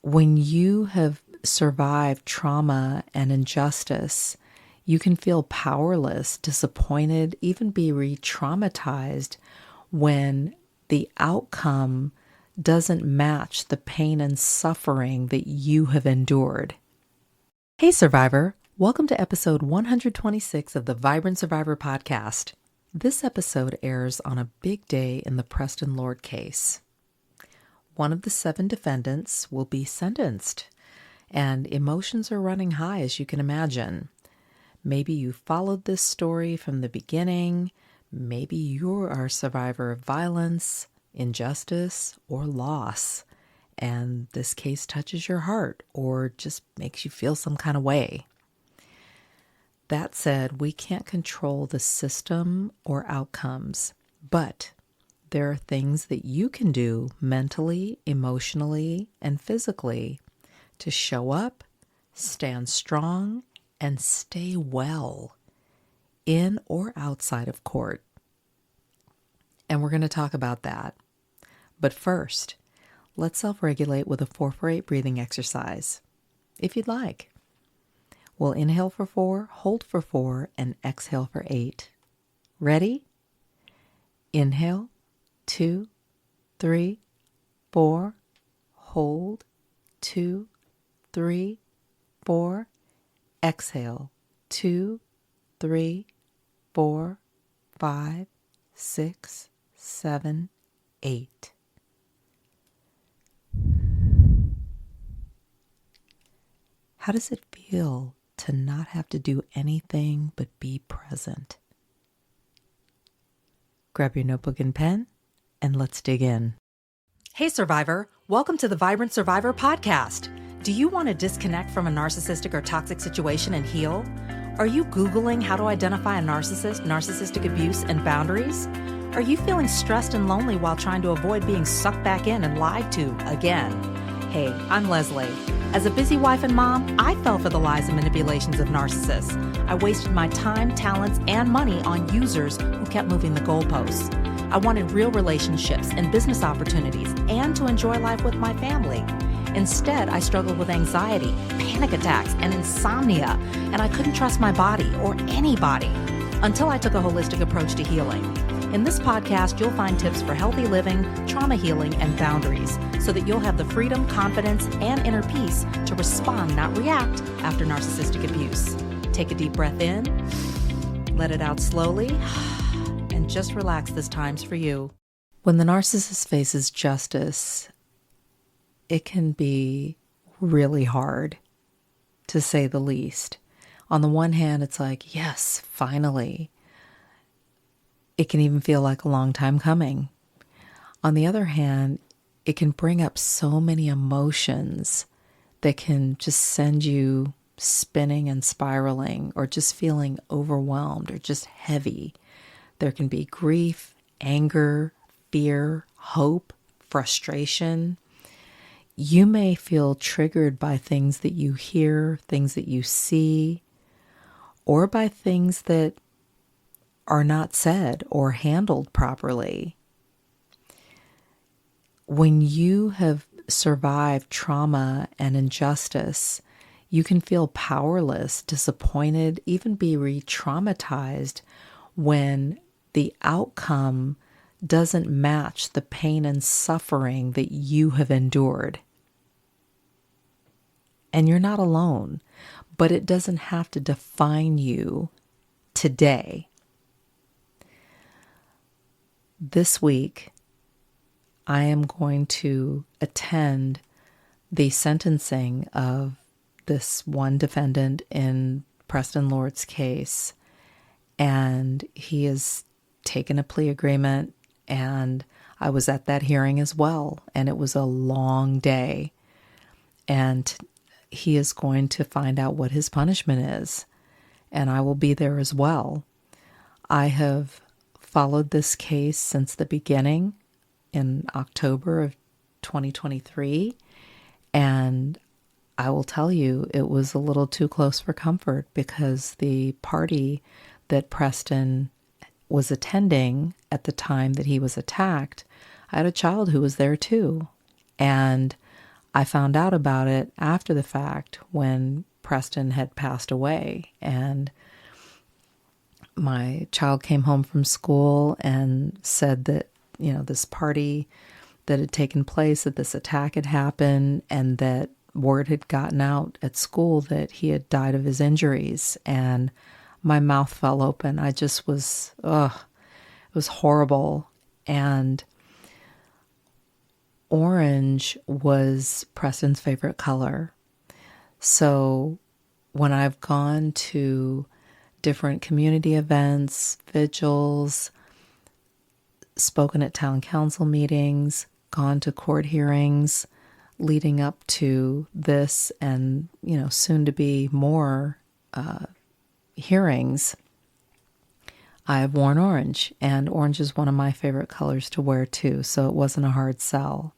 When you have survived trauma and injustice, you can feel powerless, disappointed, even be re-traumatized when the outcome doesn't match the pain and suffering that you have endured. Hey, survivor. Welcome to episode 126 of the Vibrant Survivor podcast. This episode airs on a big day in the Preston Lord case. One of the 7 defendants will be sentenced, and emotions are running high, as you can imagine. Maybe you followed this story from the beginning. Maybe you are a survivor of violence, injustice, or loss, and this case touches your heart or just makes you feel some kind of way. That said, we can't control the system or outcomes, but there are things that you can do mentally, emotionally, and physically to show up, stand strong, and stay well in or outside of court. And we're going to talk about that. But first, let's self-regulate with a 4-for-8 breathing exercise, if you'd like. We'll inhale for 4, hold for 4, and exhale for 8. Ready? Inhale. 2, 3, 4, hold, 2, 3, 4, exhale, 2, 3, 4, 5, 6, 7, 8. How does it feel to not have to do anything but be present? Grab your notebook and pen, and let's dig in. Hey, survivor. Welcome to the Vibrant Survivor podcast. Do you want to disconnect from a narcissistic or toxic situation and heal? Are you Googling how to identify a narcissist, narcissistic abuse, and boundaries? Are you feeling stressed and lonely while trying to avoid being sucked back in and lied to again? Hey, I'm Lesley. As a busy wife and mom, I fell for the lies and manipulations of narcissists. I wasted my time, talents, and money on users who kept moving the goalposts. I wanted real relationships and business opportunities and to enjoy life with my family. Instead, I struggled with anxiety, panic attacks, and insomnia, and I couldn't trust my body or anybody until I took a holistic approach to healing. In this podcast, you'll find tips for healthy living, trauma healing, and boundaries so that you'll have the freedom, confidence, and inner peace to respond, not react, after narcissistic abuse. Take a deep breath in, let it out slowly, and just relax. This time's for you. When the narcissist faces justice, it can be really hard, to say the least. On the one hand, it's like, yes, finally. It can even feel like a long time coming. On the other hand, it can bring up so many emotions that can just send you spinning and spiraling, or just feeling overwhelmed or just heavy. There can be grief, anger, fear, hope, frustration. You may feel triggered by things that you hear, things that you see, or by things that are not said or handled properly. When you have survived trauma and injustice, you can feel powerless, disappointed, even be re-traumatized when the outcome doesn't match the pain and suffering that you have endured. And you're not alone, but it doesn't have to define you today. This week, I am going to attend the sentencing of this one defendant in Preston Lord's case, and he has taken a plea agreement, and I was at that hearing as well, and it was a long day, and he is going to find out what his punishment is, and I will be there as well. I have followed this case since the beginning in October of 2023, and I will tell you, it was a little too close for comfort, because the party that Preston was attending at the time that he was attacked, I had a child who was there too. And I found out about it after the fact when Preston had passed away, and my child came home from school and said that, this party that had taken place, that this attack had happened, and that word had gotten out at school that he had died of his injuries. And my mouth fell open. I just was, it was horrible. And orange was Preston's favorite color. So when I've gone to different community events, vigils, spoken at town council meetings, gone to court hearings leading up to this and, soon to be more hearings, I've worn orange, and orange is one of my favorite colors to wear too, so it wasn't a hard sell.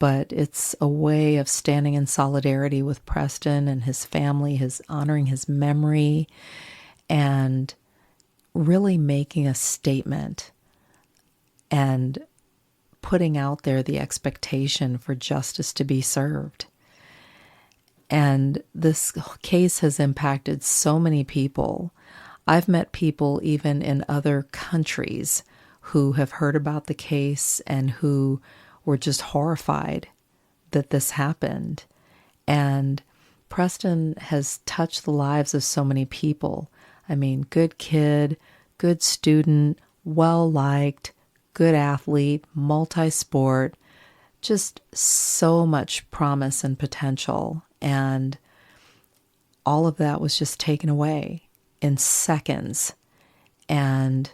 But it's a way of standing in solidarity with Preston and his family, honoring his memory, and really making a statement and putting out there the expectation for justice to be served. And this case has impacted so many people. I've met people even in other countries who have heard about the case and who were just horrified that this happened. And Preston has touched the lives of so many people. I mean, good kid, good student, well-liked, good athlete, multi-sport, just so much promise and potential. And all of that was just taken away in seconds. And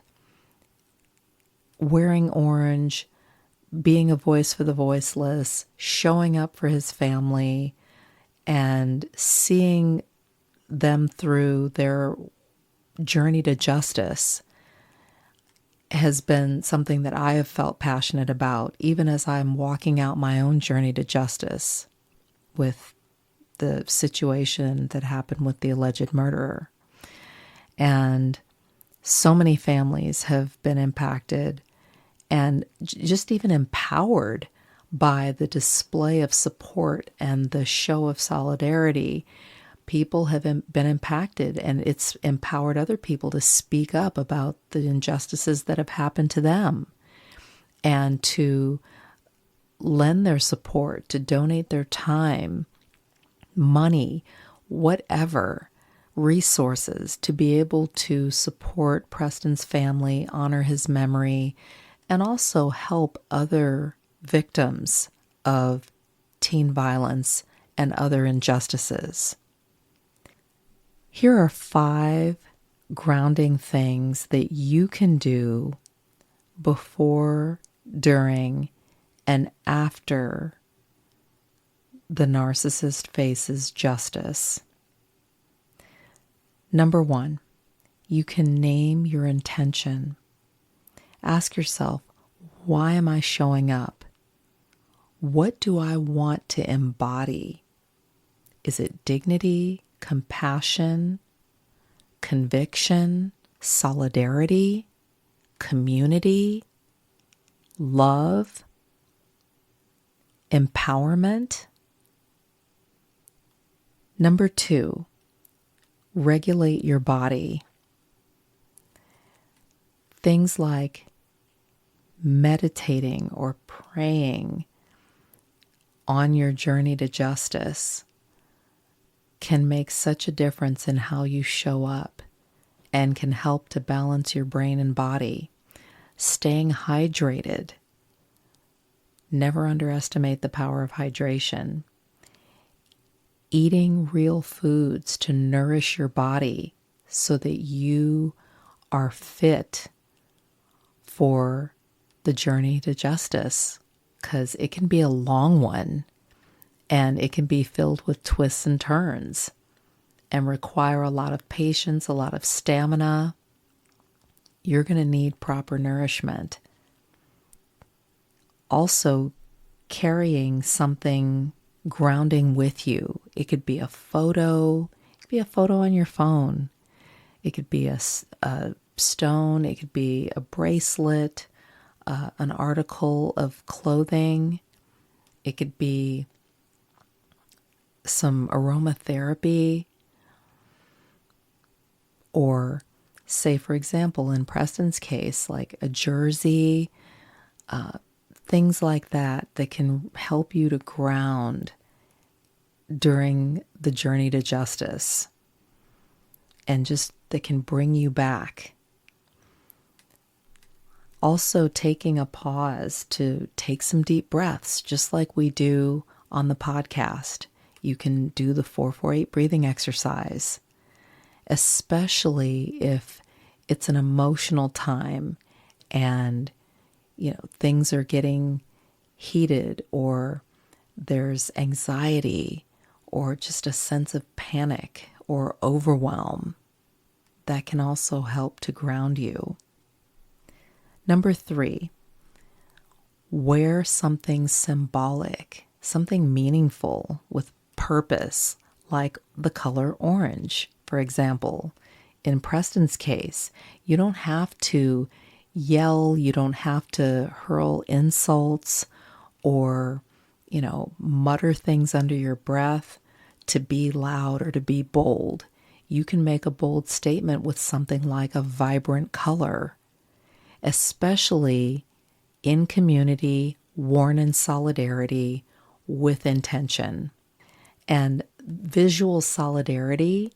wearing orange, being a voice for the voiceless, showing up for his family, and seeing them through their journey to justice has been something that I have felt passionate about, even as I'm walking out my own journey to justice with the situation that happened with the alleged murderer. And so many families have been impacted and just even empowered by the display of support and the show of solidarity. People have been impacted, and it's empowered other people to speak up about the injustices that have happened to them and to lend their support, to donate their time, money, whatever, resources to be able to support Preston's family, honor his memory, and also help other victims of teen violence and other injustices. Here are 5 grounding things that you can do before, during, and after the narcissist faces justice. Number 1, you can name your intention. Ask yourself, why am I showing up? What do I want to embody? Is it dignity, compassion, conviction, solidarity, community, love, empowerment? Number 2, regulate your body. Things like meditating or praying on your journey to justice can make such a difference in how you show up and can help to balance your brain and body. Staying hydrated. Never underestimate the power of hydration. Eating real foods to nourish your body so that you are fit for the journey to justice, because it can be a long one and it can be filled with twists and turns and require a lot of patience, a lot of stamina. You're going to need proper nourishment. Also, carrying something grounding with you. It could be a photo. It could be a photo on your phone. It could be a stone. It could be a bracelet, an article of clothing. It could be some aromatherapy, or say, for example, in Preston's case, like a jersey, things like that can help you to ground during the journey to justice, and just that can bring you back. Also, taking a pause to take some deep breaths, just like we do on the podcast. You can do the 4-4-8 breathing exercise, especially if it's an emotional time and, things are getting heated, or there's anxiety, or just a sense of panic or overwhelm. That can also help to ground you. Number 3, wear something symbolic, something meaningful with purpose, like the color orange. For example, in Preston's case, you don't have to yell, you don't have to hurl insults or, mutter things under your breath to be loud or to be bold. You can make a bold statement with something like a vibrant color, especially in community, worn in solidarity with intention. And visual solidarity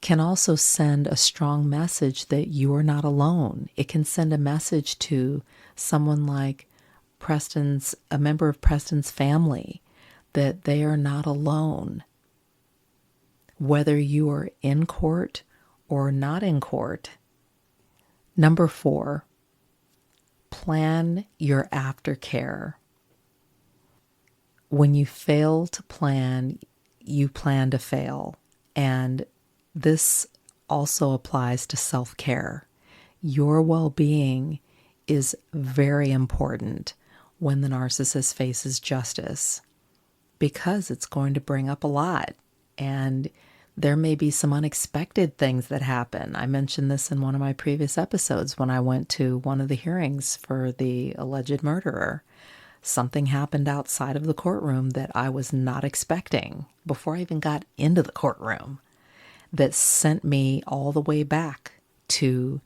can also send a strong message that you are not alone. It can send a message to someone like a member of Preston's family, that they are not alone. Whether you are in court or not in court. Number 4, plan your aftercare. When you fail to plan, you plan to fail. And this also applies to self-care. Your well-being is very important when the narcissist faces justice, because it's going to bring up a lot. And there may be some unexpected things that happen. I mentioned this in one of my previous episodes when I went to one of the hearings for the alleged murderer. Something happened outside of the courtroom that I was not expecting before I even got into the courtroom, that sent me all the way back to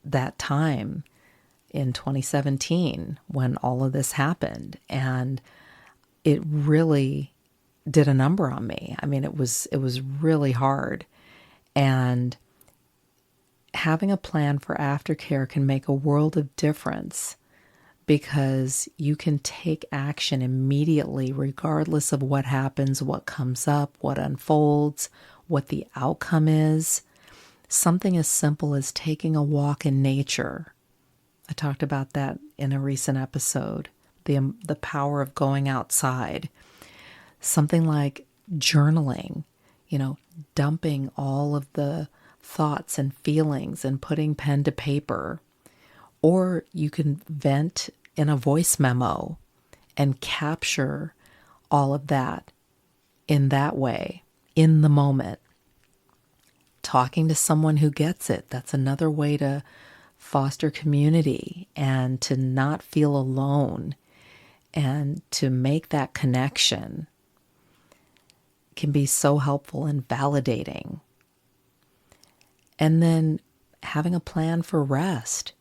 that time in 2017 when all of this happened. And it really did a number on me. I mean, it was really hard. And having a plan for aftercare can make a world of difference, because you can take action immediately regardless of what happens, what comes up, what unfolds, what the outcome is. Something as simple as taking a walk in nature. I talked about that in a recent episode, the power of going outside. Something like journaling, dumping all of the thoughts and feelings and putting pen to paper. Or you can vent in a voice memo and capture all of that in that way, in the moment. Talking to someone who gets it, that's another way to foster community and to not feel alone, and to make that connection can be so helpful and validating. And then having a plan for rest.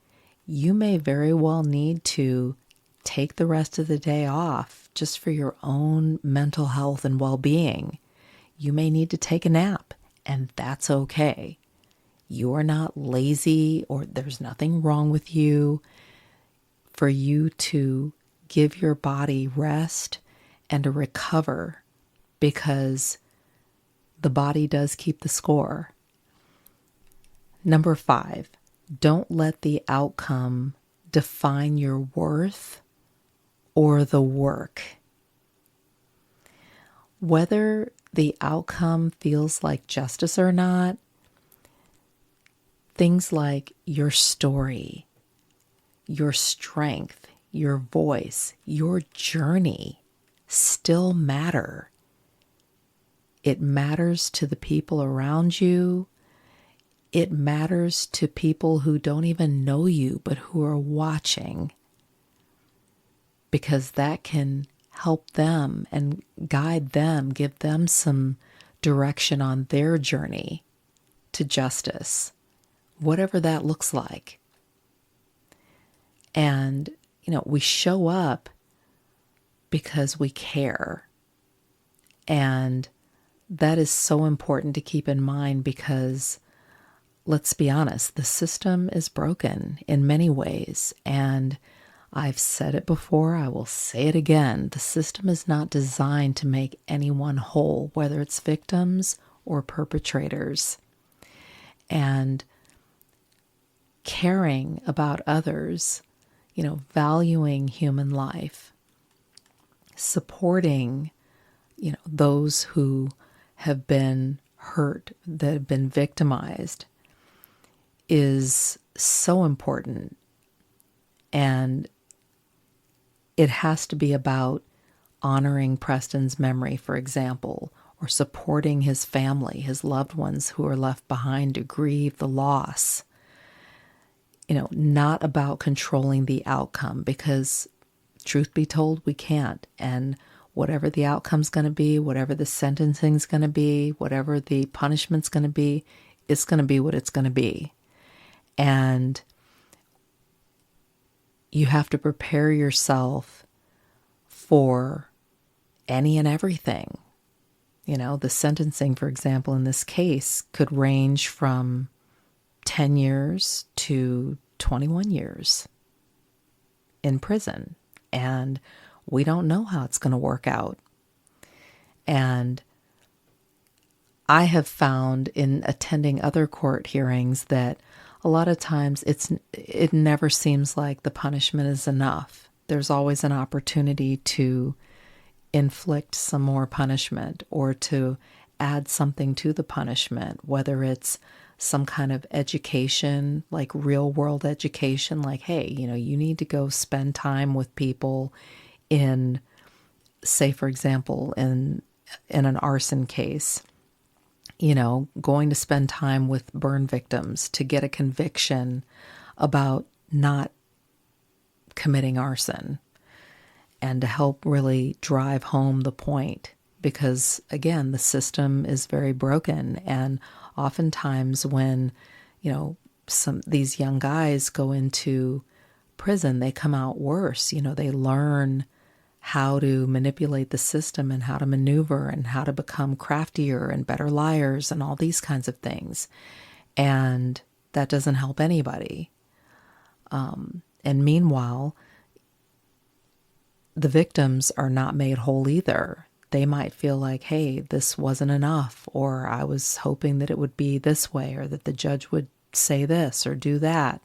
You may very well need to take the rest of the day off just for your own mental health and well-being. You may need to take a nap, and that's okay. You are not lazy, or there's nothing wrong with you. For you to give your body rest and to recover, because the body does keep the score. Number 5, don't let the outcome define your worth or the work. Whether the outcome feels like justice or not, things like your story, your strength, your voice, your journey still matter. It matters to the people around you. It matters to people who don't even know you, but who are watching, because that can help them and guide them, give them some direction on their journey to justice, whatever that looks like. And, we show up because we care. And that is so important to keep in mind because, let's be honest, the system is broken in many ways. And I've said it before, I will say it again. The system is not designed to make anyone whole, whether it's victims or perpetrators. And caring about others, valuing human life, supporting, those who have been hurt, that have been victimized, is so important. And it has to be about honoring Preston's memory, for example, or supporting his family, his loved ones who are left behind to grieve the loss. Not about controlling the outcome, because truth be told, we can't. And whatever the outcome's going to be, whatever the sentencing's going to be, whatever the punishment's going to be, it's going to be what it's going to be. And you have to prepare yourself for any and everything. The sentencing, for example, in this case could range from 10 years to 21 years in prison. And we don't know how it's going to work out. And I have found in attending other court hearings that a lot of times it never seems like the punishment is enough. There's always an opportunity to inflict some more punishment or to add something to the punishment, whether it's some kind of education, like real world education, like, hey, you need to go spend time with people in, say, for example, in an arson case, going to spend time with burn victims to get a conviction about not committing arson and to help really drive home the point. Because again, the system is very broken. And oftentimes when, these young guys go into prison, they come out worse. They learn how to manipulate the system and how to maneuver and how to become craftier and better liars and all these kinds of things. And that doesn't help anybody. And meanwhile, the victims are not made whole either. They might feel like, hey, this wasn't enough, or I was hoping that it would be this way, or that the judge would say this or do that.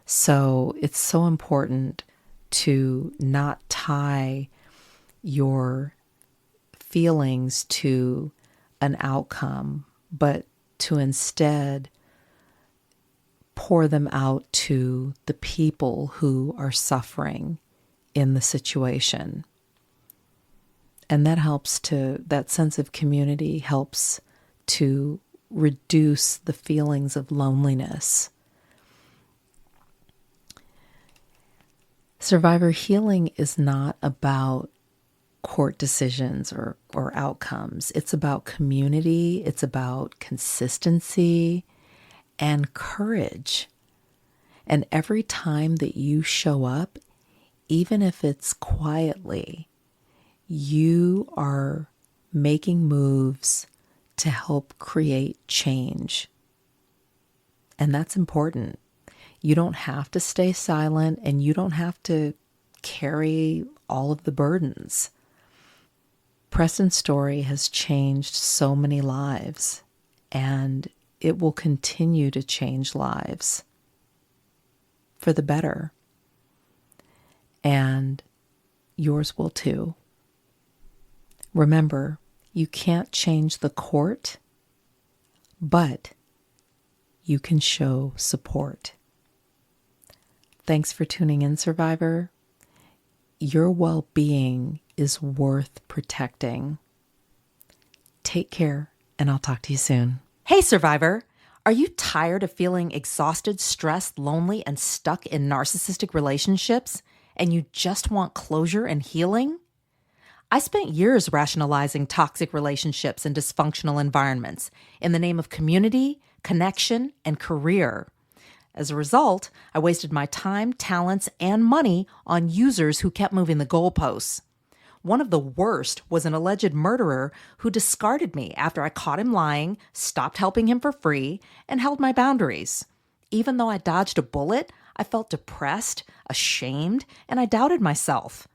So it's so important to not tie your feelings to an outcome, but to instead pour them out to the people who are suffering in the situation. And that sense of community helps to reduce the feelings of loneliness. Survivor healing is not about court decisions or outcomes. It's about community. It's about consistency and courage. And every time that you show up, even if it's quietly, you are making moves to help create change. And that's important. You don't have to stay silent, and you don't have to carry all of the burdens. Preston's story has changed so many lives, and it will continue to change lives for the better. And yours will too. Remember, you can't change the court, but you can show support. Thanks for tuning in, Survivor. Your well-being is worth protecting. Take care, and I'll talk to you soon. Hey, Survivor. Are you tired of feeling exhausted, stressed, lonely, and stuck in narcissistic relationships, and you just want closure and healing? I spent years rationalizing toxic relationships and dysfunctional environments in the name of community, connection, and career. As a result, I wasted my time, talents, and money on users who kept moving the goalposts. One of the worst was an alleged murderer who discarded me after I caught him lying, stopped helping him for free, and held my boundaries. Even though I dodged a bullet, I felt depressed, ashamed, and I doubted myself.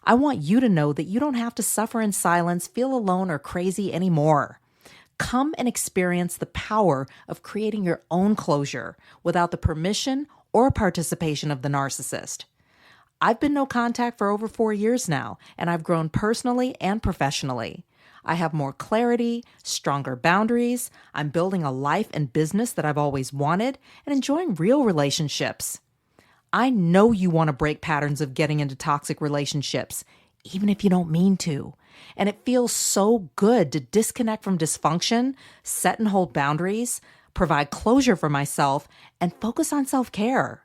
I want you to know that you don't have to suffer in silence, feel alone, or crazy anymore. Come and experience the power of creating your own closure without the permission or participation of the narcissist. I've been no contact for over 4 years now, and I've grown personally and professionally. I have more clarity, stronger boundaries. I'm building a life and business that I've always wanted and enjoying real relationships. I know you want to break patterns of getting into toxic relationships, even if you don't mean to. And it feels so good to disconnect from dysfunction, set and hold boundaries, provide closure for myself, and focus on self-care,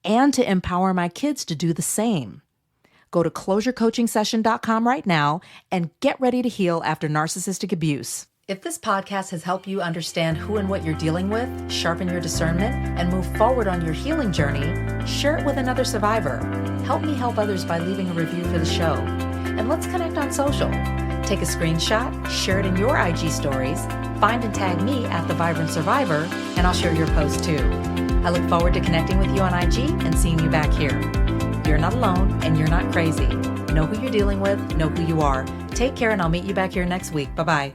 and to empower my kids to do the same. Go to closurecoachingsession.com right now and get ready to heal after narcissistic abuse. If this podcast has helped you understand who and what you're dealing with, sharpen your discernment, and move forward on your healing journey, share it with another survivor. Help me help others by leaving a review for the show. And let's connect on social. Take a screenshot, share it in your IG stories, find and tag me at The Vibrant Survivor, and I'll share your post too. I look forward to connecting with you on IG and seeing you back here. You're not alone and you're not crazy. Know who you're dealing with, know who you are. Take care, and I'll meet you back here next week. Bye-bye.